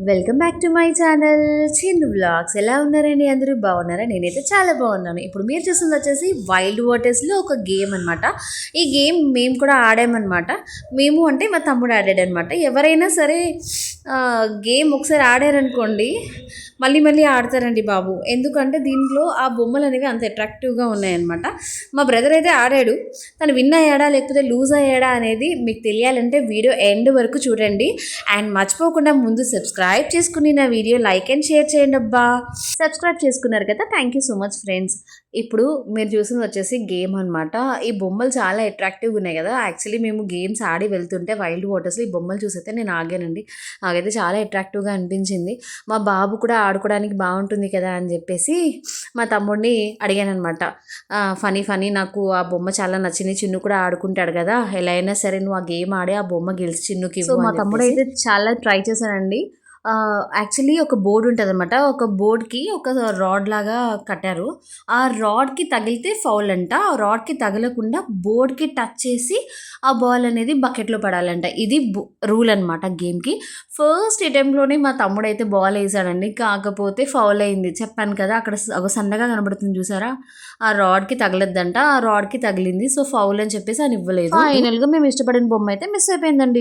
Welcome back to my channel Chinnu blogs. ఎలా ఉన్నారండి? అందరూ బాగున్నారా? నేనైతే చాలా బాగున్నాను. ఇప్పుడు మీరు చూస్తుంది వచ్చేసి వైల్డ్ వాటర్స్లో ఒక గేమ్ అనమాట. ఈ గేమ్ మేము కూడా ఆడామన్నమాట. మేము అంటే మా తమ్ముడు ఆడాడనమాట. ఎవరైనా సరే గేమ్ ఒకసారి ఆడారనుకోండి మళ్ళీ మళ్ళీ ఆడతారండి బాబు. ఎందుకంటే దీంట్లో ఆ బొమ్మలు అనేవి అంత అట్రాక్టివ్గా ఉన్నాయన్నమాట. మా బ్రదర్ అయితే ఆడాడు. తను విన్ అయ్యాడా లేకపోతే లూజ్ అయ్యాడా అనేది మీకు తెలియాలంటే వీడియో ఎండ్ వరకు చూడండి. అండ్ మర్చిపోకుండా ముందు సబ్స్క్రైబ్ చేసుకుని నా వీడియో లైక్ అండ్ షేర్ చేయండి అబ్బా. సబ్స్క్రైబ్ చేసుకున్నారు కదా, thank you so much friends. ఇప్పుడు మీరు చూసింది వచ్చేసి గేమ్ అనమాట. ఈ బొమ్మలు చాలా అట్రాక్టివ్గా ఉన్నాయి కదా. యాక్చువల్లీ మేము గేమ్స్ ఆడి వెళ్తుంటే వైల్డ్ వాటర్స్లో ఈ బొమ్మలు చూసైతే నేను ఆగానండి. నాకైతే చాలా అట్రాక్టివ్గా అనిపించింది. మా బాబు కూడా ఆడుకోవడానికి బాగుంటుంది కదా అని చెప్పేసి మా తమ్ముడిని అడిగానమాట. ఫనీ ఫనీ నాకు ఆ బొమ్మ చాలా నచ్చింది, చిన్ను కూడా ఆడుకుంటాడు కదా, ఎలా అయినా సరే నువ్వు ఆ గేమ్ ఆడి ఆ బొమ్మ గెలిచి చిన్నుకి. సో మా తమ్ముడు అయితే చాలా ట్రై చేశానండి. యాక్చువల్లీ ఒక బోర్డు ఉంటుంది అనమాట. ఒక బోర్డ్కి ఒక రాడ్ లాగా కట్టారు. ఆ రాడ్కి తగిలితే ఫౌల్ అంట. ఆ రాడ్కి తగలకుండా బోర్డ్కి టచ్ చేసి ఆ బాల్ అనేది బకెట్లో పడాలంట. ఇది రూల్ అనమాట గేమ్కి. ఫస్ట్ అటెంప్ట్లోనే మా తమ్ముడు అయితే బాల్ వేసాడండి, కాకపోతే ఫౌల్ అయింది. చెప్పాను కదా, అక్కడ ఒక సన్నగా కనబడుతుంది చూసారా, ఆ రాడ్కి తగలద్దంట. ఆ రాడ్కి తగిలింది. సో ఫౌల్ అని చెప్పేసి అని ఇవ్వలేదు. ఫైనల్గా మేము ఇష్టపడిన బొమ్మ అయితే మిస్ అయిపోయిందండి.